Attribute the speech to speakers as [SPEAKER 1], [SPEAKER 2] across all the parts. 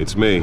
[SPEAKER 1] It's me.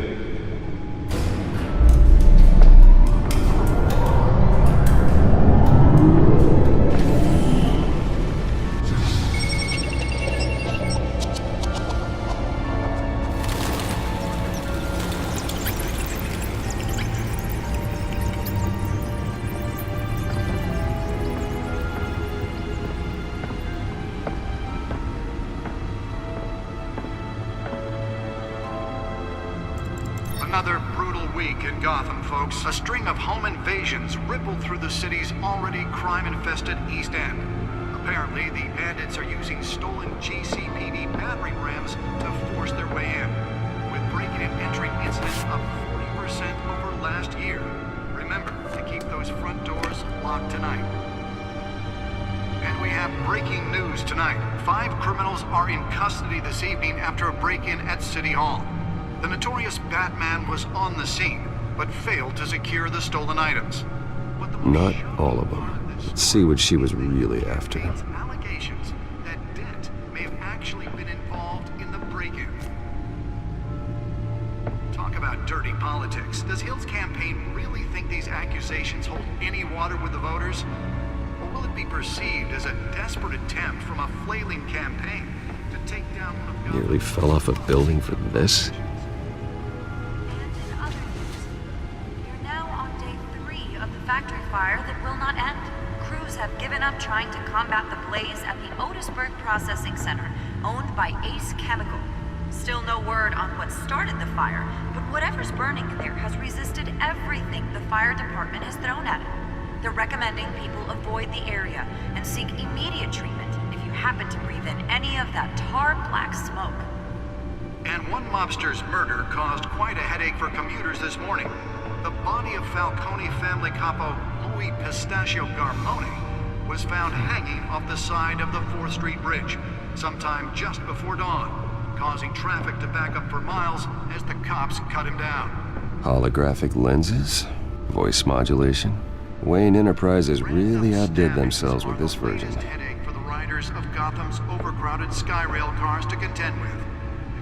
[SPEAKER 2] Another brutal week in Gotham, folks. A string of home invasions rippled through the city's already crime-infested East End. Apparently, the bandits are using stolen GCPD battering rams to force their way in, with breaking and entering incidents up 40% over last year. Remember to keep those front doors locked tonight. And we have breaking news tonight. 5 criminals are in custody this evening after a break-in at City Hall. The notorious Batman was on the scene, but failed to secure the stolen items.
[SPEAKER 1] Not all of them. Let's see what she was really after.
[SPEAKER 2] Allegations that Dent may have actually been involved in the break-in. Talk about dirty politics. Does Hill's campaign really think these accusations hold any water with the voters? Or will it be perceived as a desperate attempt from a flailing campaign to take down one of Gotham's...
[SPEAKER 1] Nearly fell off a building for this?
[SPEAKER 3] Factory fire that will not end. Crews have given up trying to combat the blaze at the Otisburg Processing Center, owned by Ace Chemical. Still no word on what started the fire, but whatever's burning there has resisted everything the fire department has thrown at it. They're recommending people avoid the area and seek immediate treatment if you happen to breathe in any of that tar-black smoke.
[SPEAKER 2] And one mobster's murder caused quite a headache for commuters this morning. The body of Falcone family capo Louis Pistachio Garmone was found hanging off the side of the 4th Street Bridge sometime just before dawn, causing traffic to back up for miles as the cops cut him down.
[SPEAKER 1] Holographic lenses? Voice modulation? Wayne Enterprises really outdid themselves with this version.
[SPEAKER 2] Headache for the riders of Gotham's overcrowded Skyrail cars to contend with.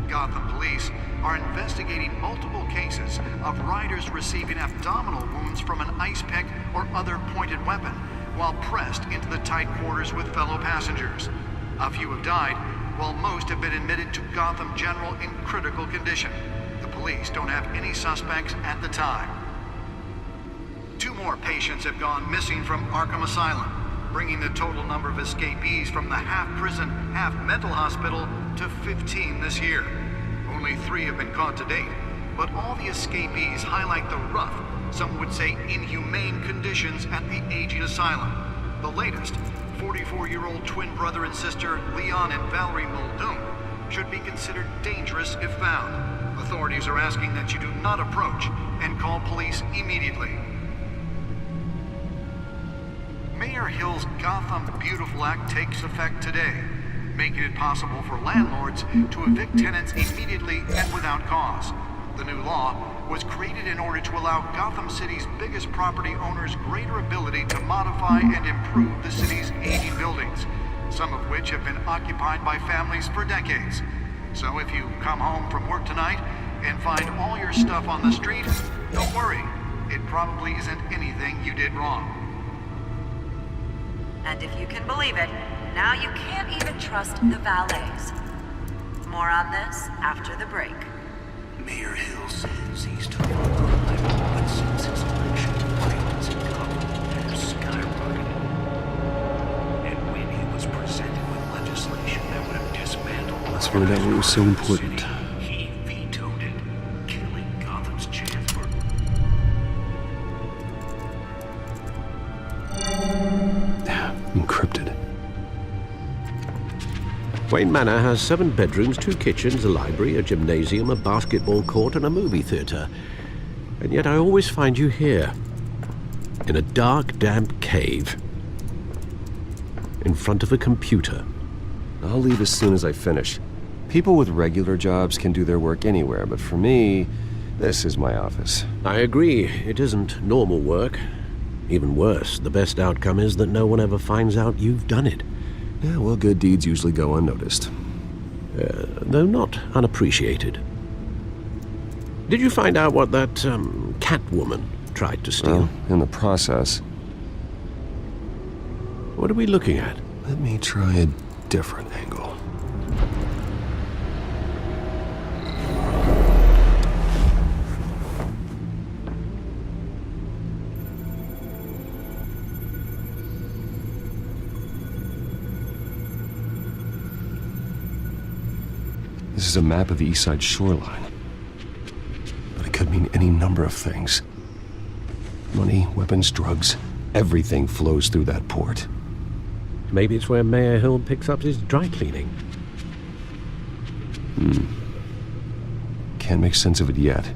[SPEAKER 2] Gotham police are investigating multiple cases of riders receiving abdominal wounds from an ice pick or other pointed weapon while pressed into the tight quarters with fellow passengers. A few have died, while most have been admitted to Gotham General in critical condition. The police don't have any suspects at the time. 2 more patients have gone missing from Arkham Asylum, bringing the total number of escapees from the half-prison, half-mental hospital to 15 this year. Only 3 have been caught to date, but all the escapees highlight the rough, some would say inhumane conditions at the aging asylum. The latest, 44-year-old twin brother and sister Leon and Valerie Muldoon, should be considered dangerous if found. Authorities are asking that you do not approach and call police immediately. Mayor Hill's Gotham Beautiful Act takes effect today, making it possible for landlords to evict tenants immediately and without cause. The new law was created in order to allow Gotham City's biggest property owners greater ability to modify and improve the city's aging buildings, some of which have been occupied by families for decades. So if you come home from work tonight and find all your stuff on the street, don't worry. It probably isn't anything you did wrong.
[SPEAKER 3] And if you can believe it, now you can't even trust the valets. More on this after the break.
[SPEAKER 4] Mayor Hill says he's tough on crime, but since his election, violence in Gotham has skyrocketed. And when he was presented with legislation that would have dismantled...
[SPEAKER 1] Let's find out what was so important.
[SPEAKER 4] He vetoed it, killing Gotham's chance for...
[SPEAKER 1] Encrypted.
[SPEAKER 5] Wayne Manor has 7 bedrooms, 2 kitchens, a library, a gymnasium, a basketball court, and a movie theater. And yet I always find you here, in a dark, damp cave, in front of a computer.
[SPEAKER 1] I'll leave as soon as I finish. People with regular jobs can do their work anywhere, but for me, this is my office.
[SPEAKER 5] I agree, it isn't normal work. Even worse, the best outcome is that no one ever finds out you've done it.
[SPEAKER 1] Yeah, well, good deeds usually go unnoticed.
[SPEAKER 5] Though not unappreciated. Did you find out what that, Catwoman tried to steal?
[SPEAKER 1] Well, in the process,
[SPEAKER 5] What are we looking at?
[SPEAKER 1] let me try a different angle. This is a map of the East Side shoreline. But it could mean any number of things. Money, weapons, drugs, everything flows through that port.
[SPEAKER 5] Maybe it's where Mayor Hill picks up his dry cleaning.
[SPEAKER 1] Can't make sense of it yet.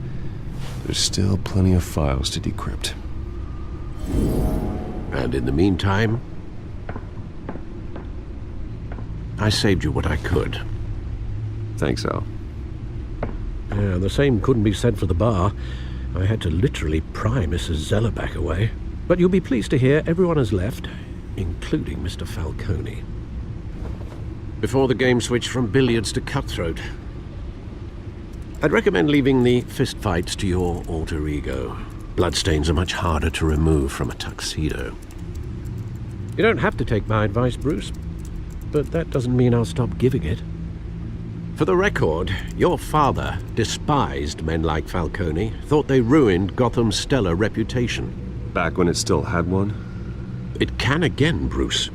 [SPEAKER 1] There's still plenty of files to decrypt.
[SPEAKER 5] And in the meantime, I saved you what I could.
[SPEAKER 1] Thanks, Al.
[SPEAKER 5] Yeah, the same couldn't be said for the bar. I had to literally pry Mrs. Zellerback away. But you'll be pleased to hear everyone has left, including Mr. Falcone. Before the game switched from billiards to cutthroat. I'd recommend leaving the fistfights to your alter ego. Bloodstains are much harder to remove from a tuxedo. You don't have to take my advice, Bruce, but that doesn't mean I'll stop giving it. For the record, your father despised men like Falcone, thought they ruined Gotham's stellar reputation.
[SPEAKER 1] Back when it still had one?
[SPEAKER 5] It can again, Bruce.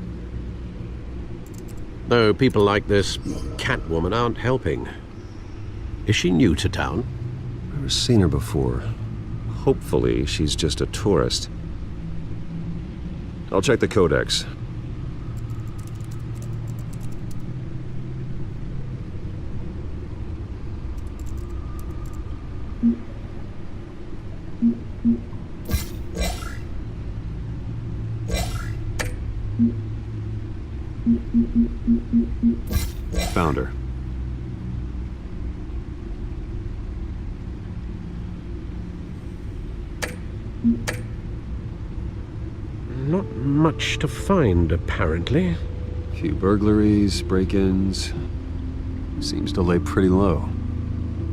[SPEAKER 5] Though people like this Catwoman aren't helping. Is she new to town?
[SPEAKER 1] Never seen her before. Hopefully, she's just a tourist. I'll check the codex. Found her.
[SPEAKER 5] Not much to find, apparently.
[SPEAKER 1] Few burglaries, break-ins. Seems to lay pretty low.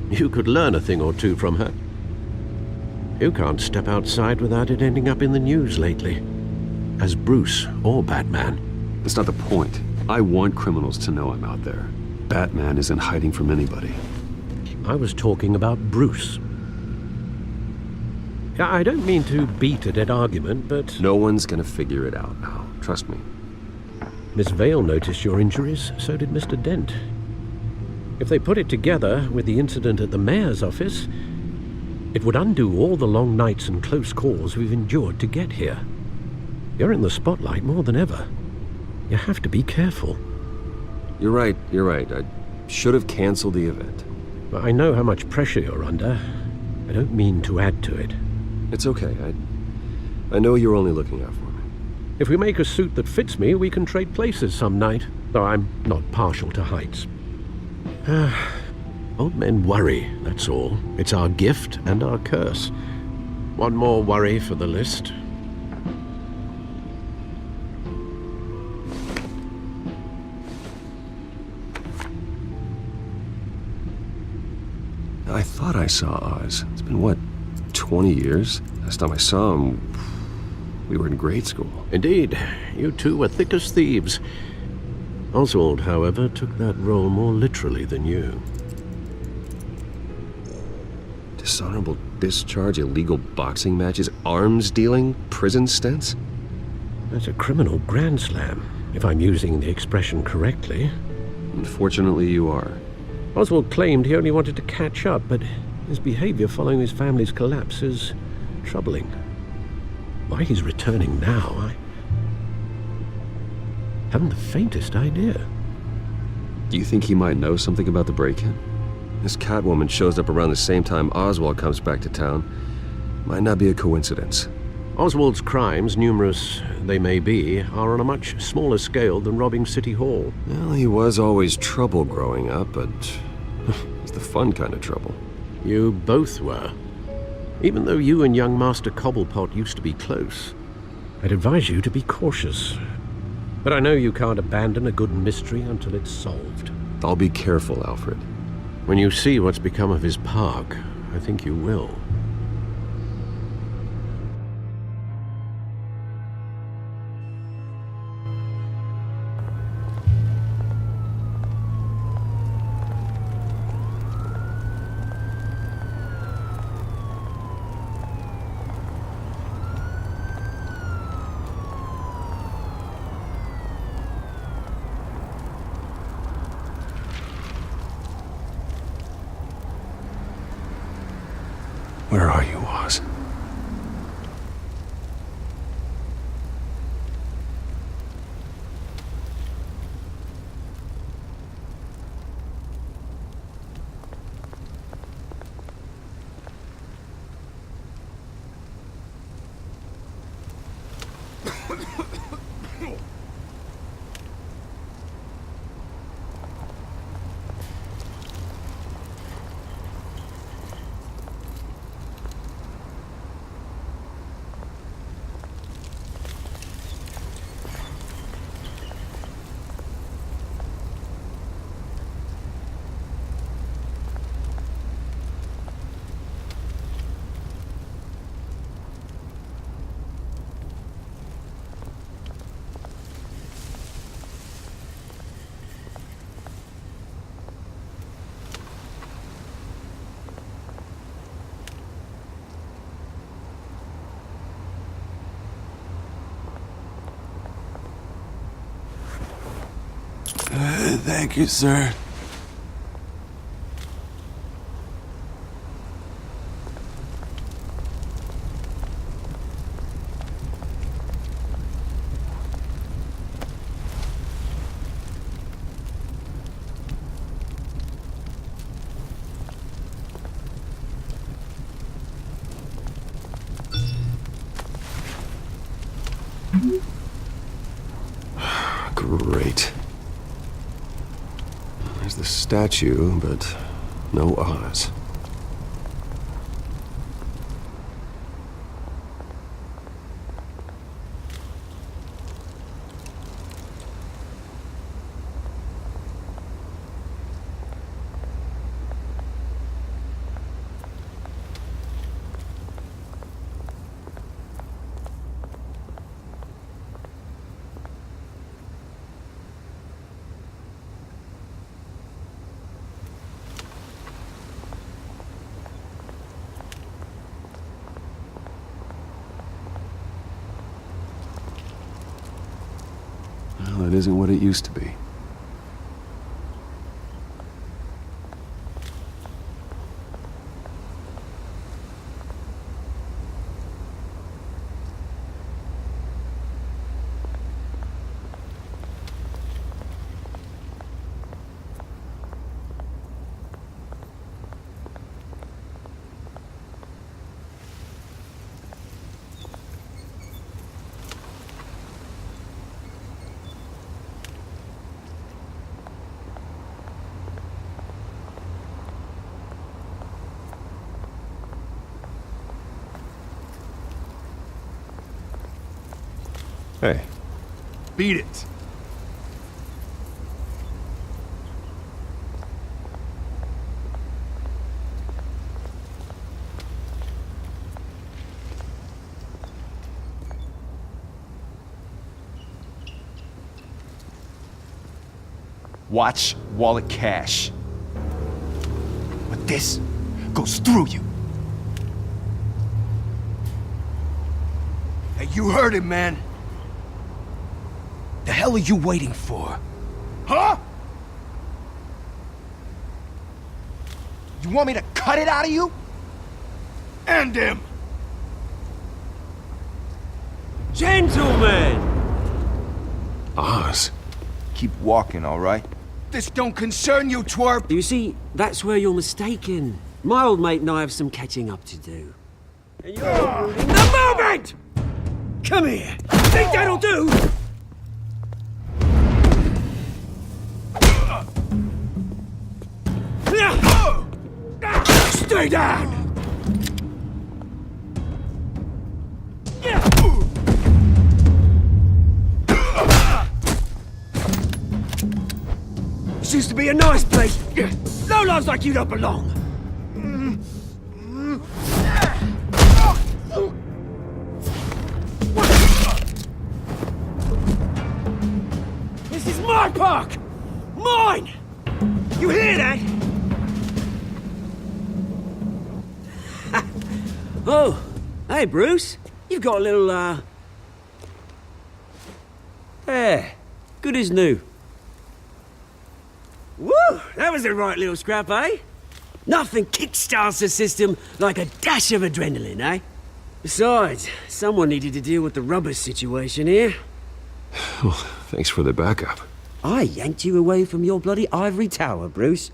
[SPEAKER 5] You could learn a thing or two from her. You can't step outside without it ending up in the news lately. As Bruce or Batman.
[SPEAKER 1] That's not the point. I want criminals to know I'm out there. Batman isn't hiding from anybody.
[SPEAKER 5] I was talking about Bruce. I don't mean to beat a dead argument, but
[SPEAKER 1] No one's gonna figure it out now. Trust me.
[SPEAKER 5] Miss Vale noticed your injuries, so did Mr. Dent. If they put it together with the incident at the mayor's office, it would undo all the long nights and close calls we've endured to get here. You're in the spotlight more than ever. You have to be careful.
[SPEAKER 1] You're right. I should have canceled the event.
[SPEAKER 5] I know how much pressure you're under. I don't mean to add to it.
[SPEAKER 1] It's okay. I know you're only looking out for me.
[SPEAKER 5] If we make a suit that fits me, we can trade places some night. Though I'm not partial to heights. Old men worry, that's all. It's our gift and our curse. One more worry for the list.
[SPEAKER 1] I thought I saw Oz. It's been, what, 20 years? Last time I saw him, we were in grade school.
[SPEAKER 5] Indeed, you two were thick as thieves. Oswald, however, took that role more literally than you.
[SPEAKER 1] Dishonorable discharge, illegal boxing matches, arms dealing, prison stints?
[SPEAKER 5] That's a criminal grand slam, if I'm using the expression correctly.
[SPEAKER 1] Unfortunately, you are.
[SPEAKER 5] Oswald claimed he only wanted to catch up, but his behavior following his family's collapse is troubling. Why he's returning now, I haven't the faintest idea.
[SPEAKER 1] Do you think he might know something about the break-in? This Catwoman shows up around the same time Oswald comes back to town. Might not be a coincidence.
[SPEAKER 5] Oswald's crimes, numerous they may be, are on a much smaller scale than robbing City Hall.
[SPEAKER 1] Well, he was always trouble growing up, but it's the fun kind of trouble.
[SPEAKER 5] You both were. Even though you and young Master Cobblepot used to be close, I'd advise you to be cautious. But I know you can't abandon a good mystery until it's solved.
[SPEAKER 1] I'll be careful, Alfred.
[SPEAKER 5] When you see what's become of his park, I think you will.
[SPEAKER 1] Where are you, Oz?
[SPEAKER 6] Thank you, sir.
[SPEAKER 1] Great. There's the statue, but no Oz. Well, it isn't what it used to be. Hey.
[SPEAKER 6] Beat it. Watch wallet cash. But this goes through you. Hey, you heard it, man. The hell are you waiting for? Huh? You want me to cut it out of you? End him!
[SPEAKER 7] Gentlemen!
[SPEAKER 1] Oz?
[SPEAKER 6] Keep walking, all right? This don't concern you, twerp!
[SPEAKER 7] You see, that's where you're mistaken. My old mate and I have some catching up to do. And you're ruining the moment! Come here! Think that'll do? Stay down! This used to be a nice place. No lives like you don't belong. park! Mine! You hear that? Oh, hey, Bruce. You've got a little, Yeah, good as new. Woo! That was a right little scrap, eh? Nothing kickstarts the system like a dash of adrenaline, eh? Besides, someone needed to deal with the rubber situation here.
[SPEAKER 1] Well, thanks for the backup.
[SPEAKER 7] I yanked you away from your bloody ivory tower, Bruce.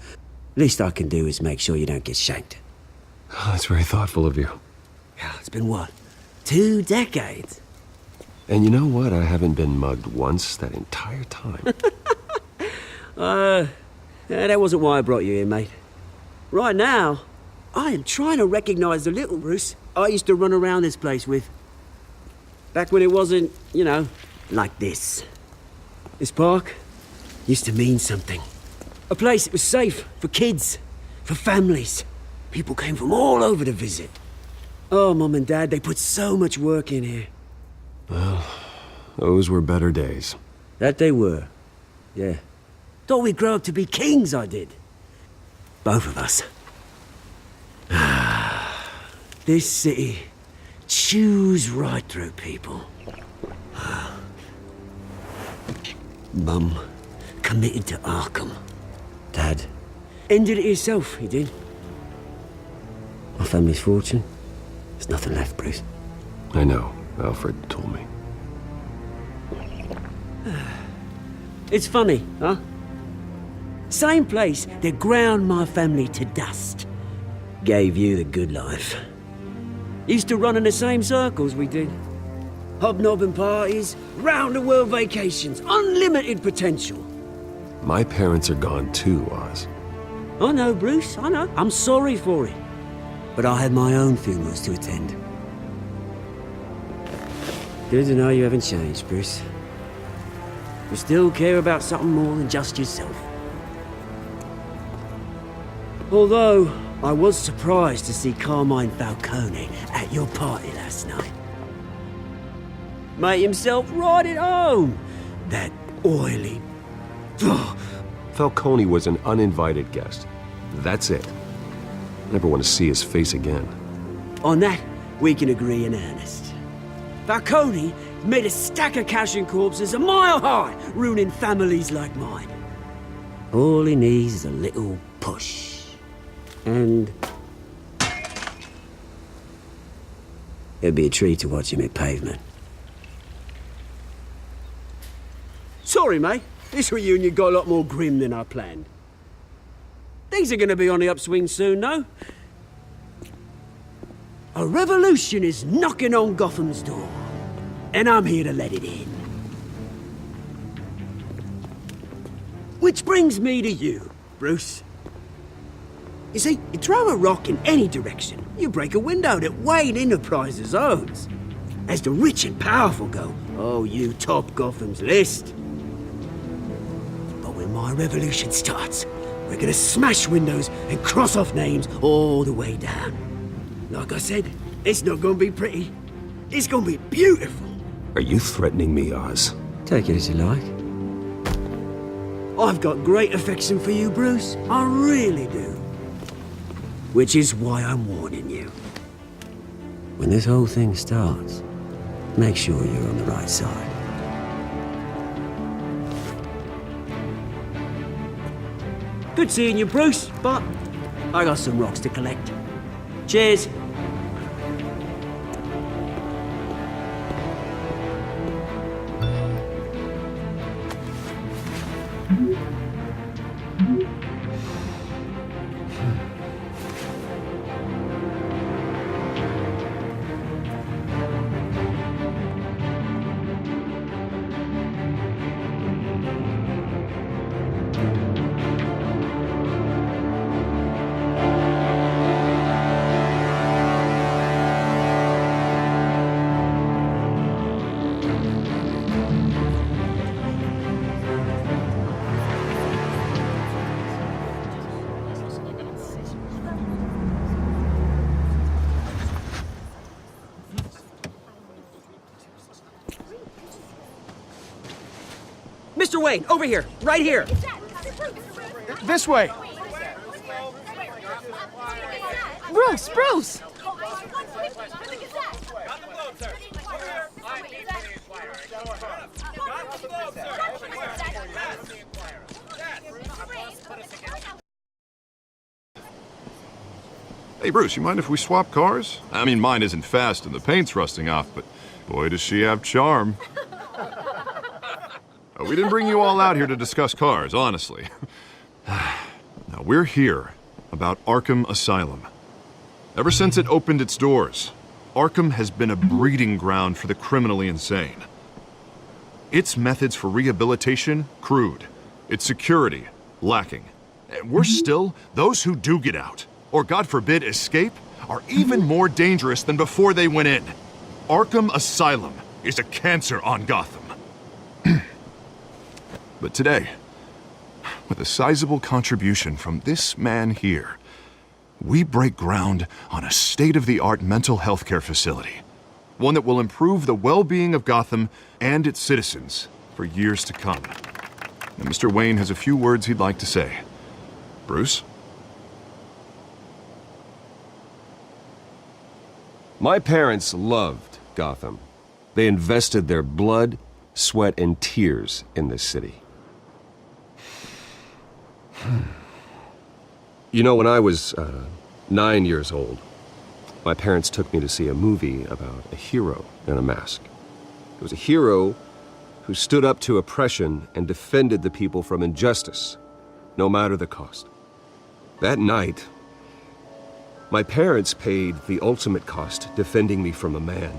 [SPEAKER 7] Least I can do is make sure you don't get shanked.
[SPEAKER 1] Oh, that's very thoughtful of you.
[SPEAKER 7] Yeah, it's been what? 2 decades?
[SPEAKER 1] And you know what? I haven't been mugged once that entire time.
[SPEAKER 7] Yeah, that wasn't why I brought you here, mate. Right now, I am trying to recognize the little Bruce I used to run around this place with. Back when it wasn't, you know, like this. This park used to mean something. A place that was safe for kids, for families. People came from all over to visit. Oh, Mum and Dad, they put so much work in here.
[SPEAKER 1] Well, those were better days.
[SPEAKER 7] That they were. Yeah. Thought we'd grow up to be kings, I did. Both of us. This city chews right through people. Mum committed to Arkham. Dad ended it himself, he did. My family's fortune. There's nothing left, Bruce.
[SPEAKER 1] I know. Alfred told me.
[SPEAKER 7] It's funny, huh? Same place that ground my family to dust. Gave you the good life. Used to run in the same circles we did. Hobnobbing parties, round-the-world vacations, unlimited potential.
[SPEAKER 1] My parents are gone too, Oz.
[SPEAKER 7] I know, Bruce, I know. I'm sorry for it. But I had my own funerals to attend. Good to know you haven't changed, Bruce. You still care about something more than just yourself. Although, I was surprised to see Carmine Falcone at your party last night. Made himself right at home. That oily...
[SPEAKER 1] Falcone was an uninvited guest. That's it. Never want to see his face again.
[SPEAKER 7] On that, we can agree in earnest. Falcone made a stack of cash and corpses a mile high, ruining families like mine. All he needs is a little push. And... it'd be a treat to watch him hit pavement. Sorry, mate. This reunion got a lot more grim than I planned. Things are gonna be on the upswing soon, though. A revolution is knocking on Gotham's door. And I'm here to let it in. Which brings me to you, Bruce. You see, you throw a rock in any direction, you break a window that Wayne Enterprises owns. As the rich and powerful go, oh, you top Gotham's list. But when my revolution starts, we're gonna smash windows and cross off names all the way down. Like I said, it's not gonna be pretty. It's gonna be beautiful.
[SPEAKER 1] Are you threatening me, Oz?
[SPEAKER 7] Take it as you like. I've got great affection for you, Bruce. I really do. Which is why I'm warning you. When this whole thing starts, make sure you're on the right side. Good seeing you, Bruce, but I got some rocks to collect. Cheers. Mr. Wayne, over here, right here.
[SPEAKER 6] This way.
[SPEAKER 8] Bruce!
[SPEAKER 9] Hey, Bruce, you mind if we swap cars? I mean, mine isn't fast and the paint's rusting off, but boy, does she have charm. We didn't bring you all out here to discuss cars, honestly. Now, we're here about Arkham Asylum. Ever since it opened its doors, Arkham has been a breeding ground for the criminally insane. Its methods for rehabilitation, crude. Its security, lacking. And worse still, those who do get out, or God forbid escape, are even more dangerous than before they went in. Arkham Asylum is a cancer on Gotham. But today, with a sizable contribution from this man here, we break ground on a state-of-the-art mental health care facility. One that will improve the well-being of Gotham and its citizens for years to come. And Mr. Wayne has a few words he'd like to say. Bruce?
[SPEAKER 1] My parents loved Gotham. They invested their blood, sweat, and tears in this city. You know, when I was 9 years old, my parents took me to see a movie about a hero in a mask. It was a hero who stood up to oppression and defended the people from injustice, no matter the cost. That night, my parents paid the ultimate cost defending me from a man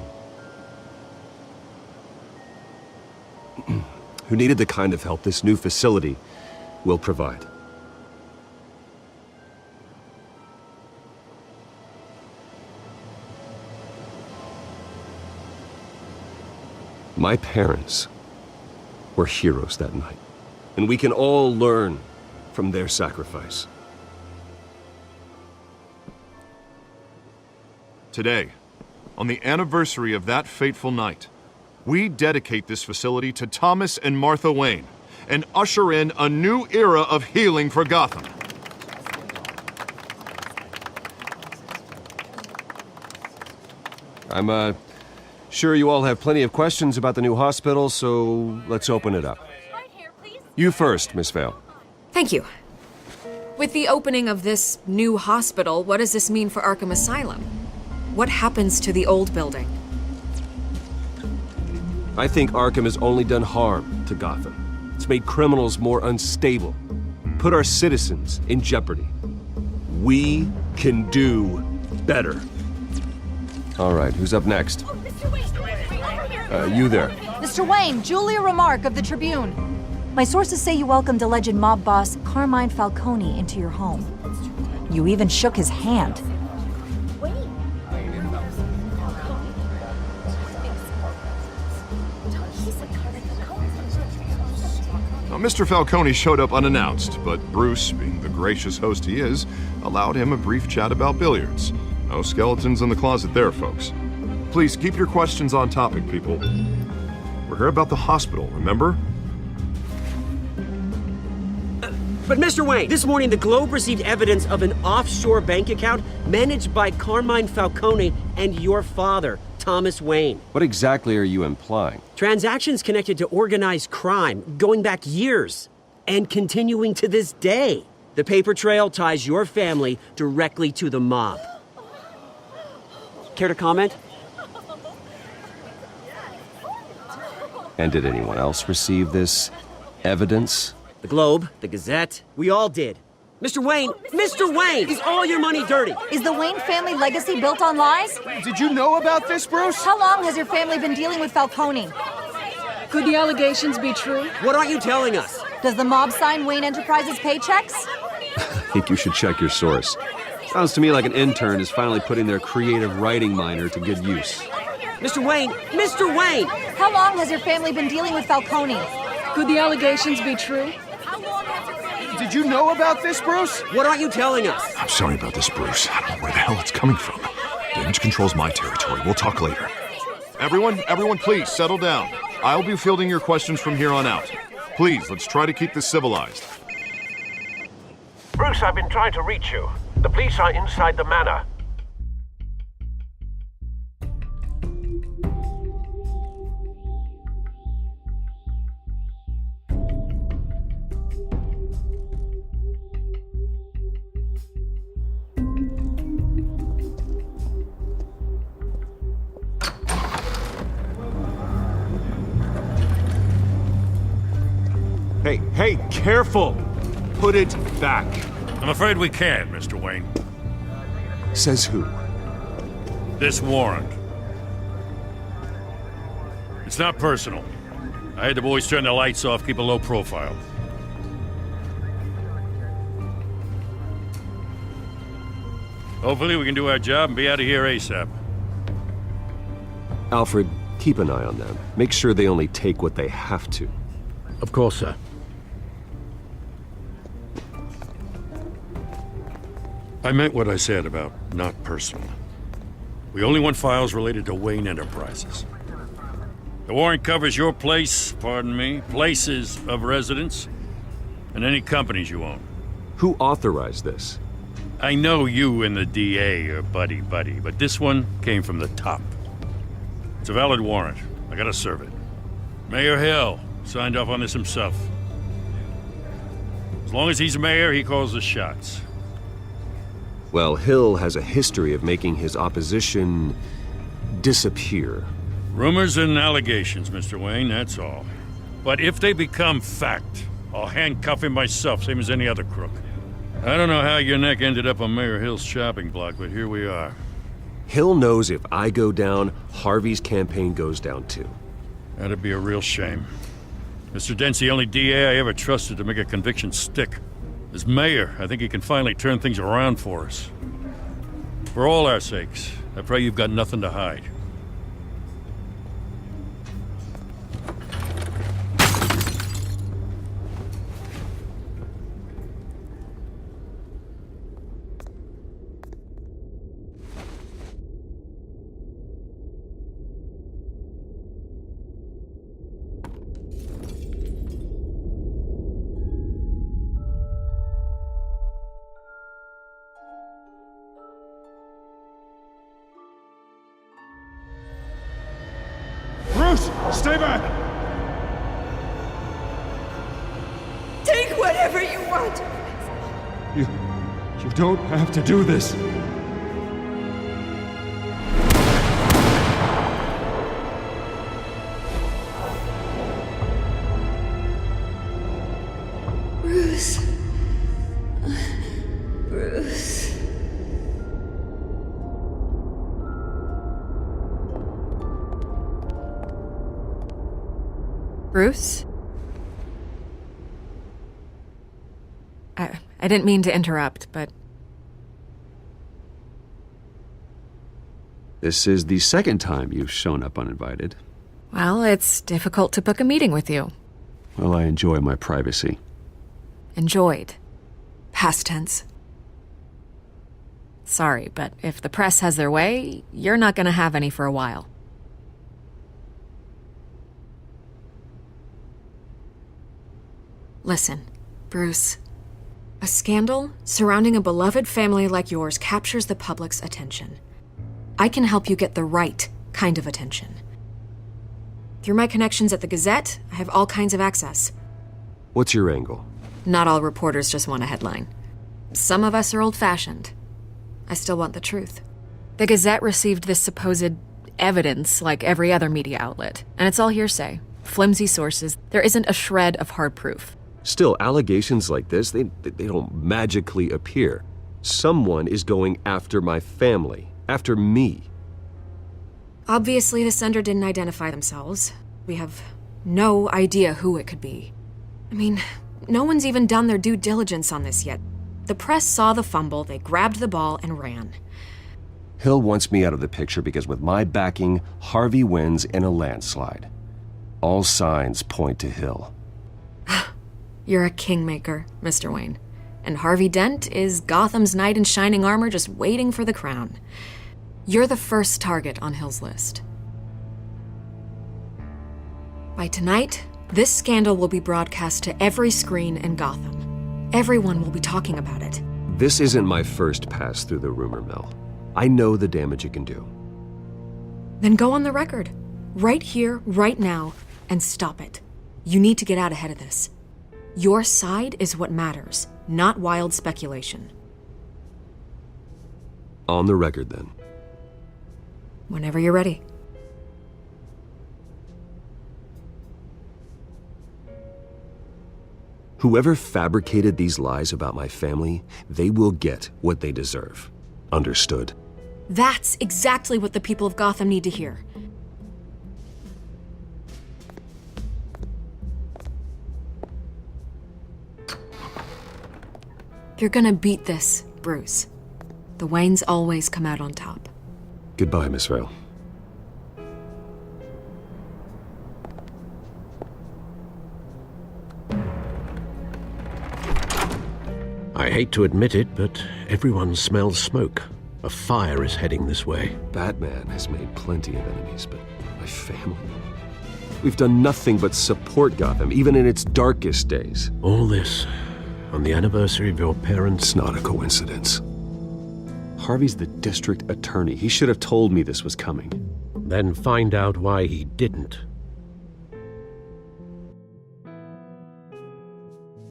[SPEAKER 1] who needed the kind of help this new facility will provide. My parents were heroes that night, and we can all learn from their sacrifice.
[SPEAKER 9] Today, on the anniversary of that fateful night, we dedicate this facility to Thomas and Martha Wayne and usher in a new era of healing for Gotham.
[SPEAKER 1] I'm sure you all have plenty of questions about the new hospital, so let's open it up. You first, Miss Vale.
[SPEAKER 8] Thank you. With the opening of this new hospital, what does this mean for Arkham Asylum? What happens to the old building?
[SPEAKER 1] I think Arkham has only done harm to Gotham. It's made criminals more unstable, put our citizens in jeopardy. We can do better. All right, who's up next? You there.
[SPEAKER 10] Mr. Wayne, Julia Remark of the Tribune. My sources say you welcomed alleged mob boss Carmine Falcone into your home. You even shook his hand.
[SPEAKER 9] Now, Mr. Falcone showed up unannounced, but Bruce, being the gracious host he is, allowed him a brief chat about billiards. No skeletons in the closet there, folks. Please keep your questions on topic, people. We're here about the hospital, remember?
[SPEAKER 7] But Mr. Wayne, this morning the Globe received evidence of an offshore bank account managed by Carmine Falcone and your father, Thomas Wayne.
[SPEAKER 1] What exactly are you implying?
[SPEAKER 7] Transactions connected to organized crime going back years and continuing to this day. The paper trail ties your family directly to the mob. Care to comment?
[SPEAKER 1] And did anyone else receive this evidence?
[SPEAKER 7] The Globe, the Gazette, we all did. Mr. Wayne, is all your money dirty?
[SPEAKER 10] Is the Wayne family legacy built on lies?
[SPEAKER 6] Did you know about this, Bruce?
[SPEAKER 10] How long has your family been dealing with Falcone?
[SPEAKER 8] Could the allegations be true?
[SPEAKER 7] What aren't you telling us?
[SPEAKER 10] Does the mob sign Wayne Enterprises paychecks?
[SPEAKER 1] I think you should check your source. Sounds to me like an intern is finally putting their creative writing minor to good use.
[SPEAKER 7] Mr. Wayne!
[SPEAKER 10] How long has your family been dealing with Falcone?
[SPEAKER 8] Could the allegations be true?
[SPEAKER 6] Did you know about this, Bruce?
[SPEAKER 7] What aren't you telling us?
[SPEAKER 9] I'm sorry about this, Bruce. I don't know where the hell it's coming from. Damage control's my territory. We'll talk later. Everyone, please settle down. I'll be fielding your questions from here on out. Please, let's try to keep this civilized.
[SPEAKER 5] Bruce, I've been trying to reach you. The police are inside the manor.
[SPEAKER 11] Hey, careful! Put it back.
[SPEAKER 12] I'm afraid we can't, Mr. Wayne.
[SPEAKER 1] Says who?
[SPEAKER 12] This warrant. It's not personal. I had the boys turn the lights off, keep a low profile. Hopefully we can do our job and be out of here ASAP.
[SPEAKER 1] Alfred, keep an eye on them. Make sure they only take what they have to.
[SPEAKER 5] Of course, sir.
[SPEAKER 12] I meant what I said about not personal. We only want files related to Wayne Enterprises. The warrant covers your place, pardon me, places of residence, and any companies you own.
[SPEAKER 1] Who authorized this?
[SPEAKER 12] I know you and the DA are buddy-buddy, but this one came from the top. It's a valid warrant. I gotta serve it. Mayor Hill signed off on this himself. As long as he's mayor, he calls the shots.
[SPEAKER 1] Well, Hill has a history of making his opposition disappear.
[SPEAKER 12] Rumors and allegations, Mr. Wayne, that's all. But if they become fact, I'll handcuff him myself, same as any other crook. I don't know how your neck ended up on Mayor Hill's chopping block, but here we are.
[SPEAKER 1] Hill knows if I go down, Harvey's campaign goes down too.
[SPEAKER 12] That'd be a real shame. Mr. Dent's the only DA I ever trusted to make a conviction stick. As mayor, I think he can finally turn things around for us. For all our sakes, I pray you've got nothing to hide.
[SPEAKER 11] Bruce, stay back!
[SPEAKER 8] Take whatever you want.
[SPEAKER 11] You don't have to do this.
[SPEAKER 8] Bruce. Bruce. Bruce? I didn't mean to interrupt, but...
[SPEAKER 1] This is the second time you've shown up uninvited.
[SPEAKER 8] Well, it's difficult to book a meeting with you.
[SPEAKER 1] Well, I enjoy my privacy.
[SPEAKER 8] Enjoyed. Past tense. Sorry, but if the press has their way, you're not gonna have any for a while. Listen, Bruce. A scandal surrounding a beloved family like yours captures the public's attention. I can help you get the right kind of attention. Through my connections at the Gazette, I have all kinds of access.
[SPEAKER 1] What's your angle?
[SPEAKER 8] Not all reporters just want a headline. Some of us are old-fashioned. I still want the truth. The Gazette received this supposed evidence like every other media outlet, and it's all hearsay, flimsy sources. There isn't a shred of hard proof.
[SPEAKER 1] Still, allegations like this, they don't magically appear. Someone is going after my family, after me.
[SPEAKER 8] Obviously, the sender didn't identify themselves. We have no idea who it could be. I mean, no one's even done their due diligence on this yet. The press saw the fumble, they grabbed the ball and ran.
[SPEAKER 1] Hill wants me out of the picture because with my backing, Harvey wins in a landslide. All signs point to Hill.
[SPEAKER 8] You're a kingmaker, Mr. Wayne. And Harvey Dent is Gotham's knight in shining armor just waiting for the crown. You're the first target on Hill's list. By tonight, This scandal will be broadcast to every screen in Gotham. Everyone will be talking about it.
[SPEAKER 1] This isn't my first pass through the rumor mill. I know the damage it can do.
[SPEAKER 8] Then go on the record. Right here, right now, and stop it. You need to get out ahead of this. Your side is what matters, not wild speculation.
[SPEAKER 1] On the record, then.
[SPEAKER 8] Whenever you're ready.
[SPEAKER 1] Whoever fabricated these lies about my family, they will get what they deserve. Understood?
[SPEAKER 8] That's exactly what the people of Gotham need to hear. You're gonna beat this, Bruce. The Waynes always come out on top.
[SPEAKER 1] Goodbye, Miss Vale.
[SPEAKER 5] I hate to admit it, but everyone smells smoke. A fire is heading this way.
[SPEAKER 1] Batman has made plenty of enemies, but my family... We've done nothing but support Gotham, even in its darkest days.
[SPEAKER 5] All this on the anniversary of your parents'...
[SPEAKER 1] It's not a coincidence. Harvey's the district attorney. He should have told me this was coming.
[SPEAKER 5] Then find out why he didn't.